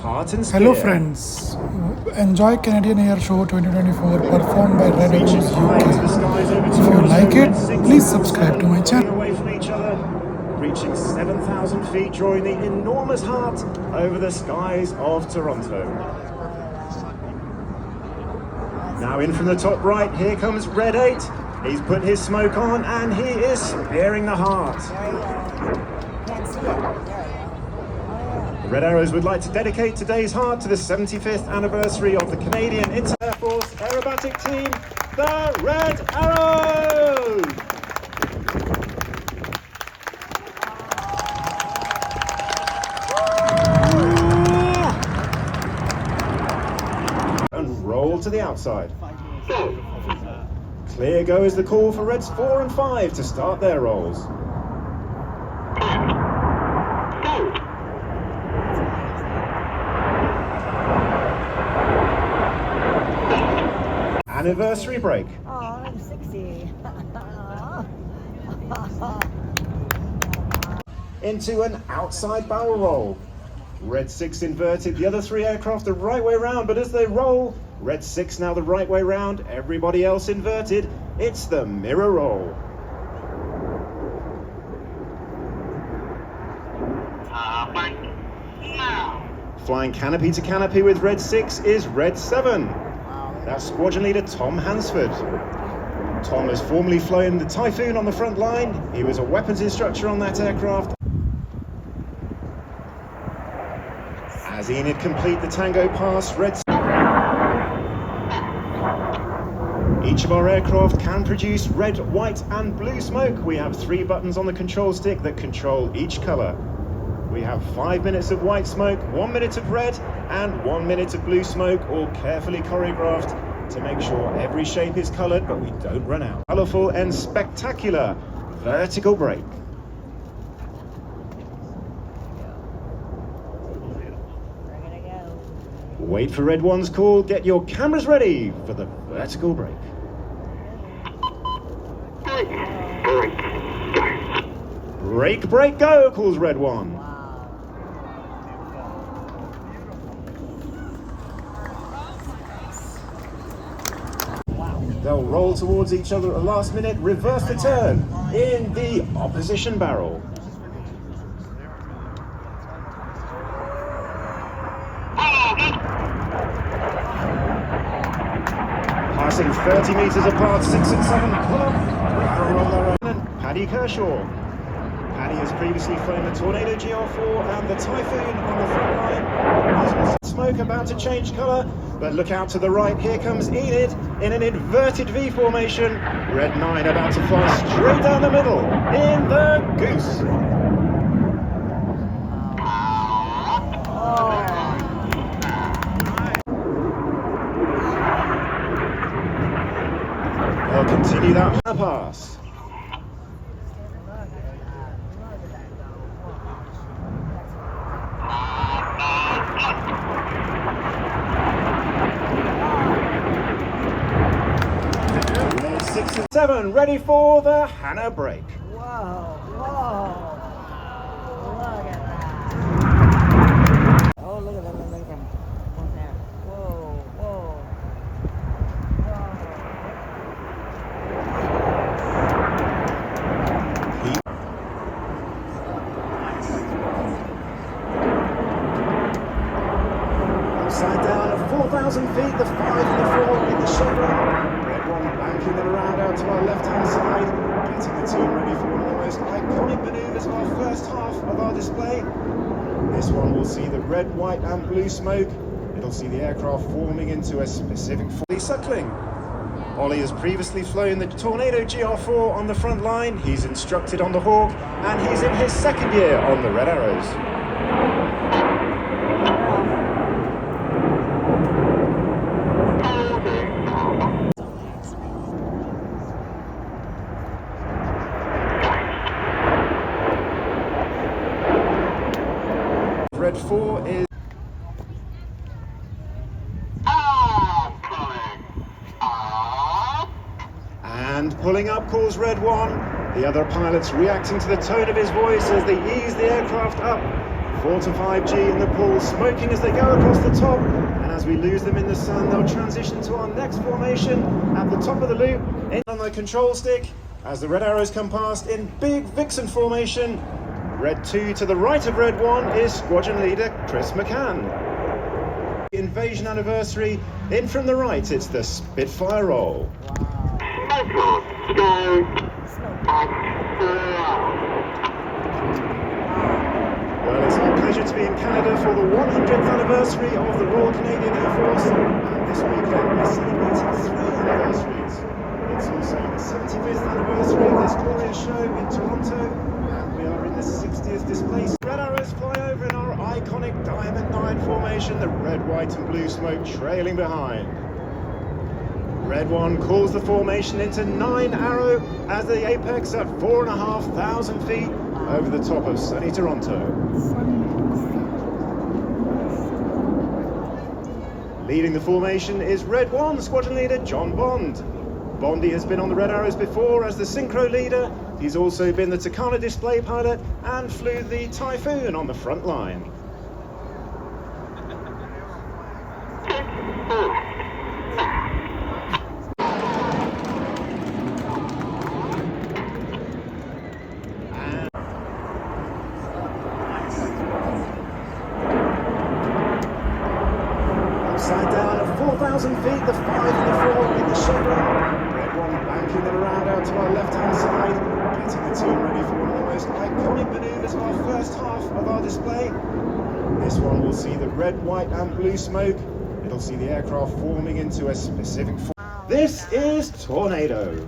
heart and spear. Hello friends, enjoy Canadian Air Show 2024 performed by Red Arrows UK. If you like it, please subscribe to my channel. Away from each other, reaching 7,000 feet, drawing the enormous heart over the skies of Toronto. Now in from the top right, here comes Red 8. He's put his smoke on and he is spearing the heart. The Red Arrows would like to dedicate today's heart to the 75th anniversary of the Canadian Inter Force Aerobatic Team, the Red Arrows! And roll to the outside. Clear go is the call for Reds 4 and 5 to start their rolls. Anniversary break. Oh, I'm 60. Into an outside barrel roll. Red 6 inverted, the other three aircraft the right way round, but as they roll, Red 6 now the right way round, everybody else inverted. It's the mirror roll. Flying canopy to canopy with Red 6 is Red 7. That's squadron leader Tom Hansford. Tom has formerly flown the Typhoon on the front line. He was a weapons instructor on that aircraft. As Enid complete the Tango pass, Red. Each of our aircraft can produce red, white and blue smoke. We have 3 buttons on the control stick that control each colour. We have 5 minutes of white smoke, 1 minute of red and 1 minute of blue smoke, all carefully choreographed to make sure every shape is coloured but we don't run out. Colourful and spectacular vertical break. Wait for Red 1's call, get your cameras ready for the vertical break. Break, break, go, calls Red 1. They'll roll towards each other at the last minute, reverse the turn in the opposition barrel. Passing 30 metres apart, 6 and 7, pull up. Paddy Kershaw. Paddy has previously flown the Tornado GR4 and the Typhoon on the front line. There's smoke about to change colour, but look out to the right, here comes Enid in an inverted V formation. Red 9 about to fly straight down the middle in the Goose. They'll continue that pass. There's 6 and 7 ready for the Hannah break. Whoa, whoa. Look at that. Oh, look at them, look at them. One there. Whoa, whoa. Upside down at 4,000 feet, the 5 and the 4 in the chevron. Red 1 banking them around out to our left-hand side, getting the team ready for one of the most iconic manoeuvres of our first half of our display. This one will see the red, white and blue smoke. It'll see the aircraft forming into a specific Ollie Suckling. Ollie has previously flown the Tornado GR4 on the front line. He's instructed on the Hawk and he's in his 2nd year on the Red Arrows. Red 4 is and pulling up calls Red 1. The other pilots reacting to the tone of his voice as they ease the aircraft up 4 to 5G in the pool, smoking as they go across the top. And as we lose them in the sun, they'll transition to our next formation at the top of the loop. In on the control stick, as the red arrows come past in big vixen formation. Red 2 to the right of red 1 is squadron leader Chris McCann. Invasion anniversary, in from the right, it's the Spitfire roll. Well, it's our pleasure to be in Canada for the 100th anniversary of the Royal Canadian Air Force, and this weekend we're celebrating 3 anniversaries. It's also the 75th anniversary of this glorious show in Toronto, and we are in the 60th display. Red arrows fly over in our iconic Diamond 9 formation, the red, white and blue smoke trailing behind. Red 1 calls the formation into 9 arrow as the apex at 4,500 feet over the top of sunny Toronto. Leading the formation is Red 1 squadron leader John Bond. Bondy has been on the Red Arrows before as the synchro leader. He's also been the Takana display pilot and flew the Typhoon on the front line. Upside down at 4,000 feet, the 5 and the 4 in the chevron. Red 1 banking them around out to our left-hand side, getting the team ready for one of the most iconic manoeuvres of our first half of our display. This one will see the red, white and blue smoke. It'll see the aircraft forming into a specific form. This is Tornado.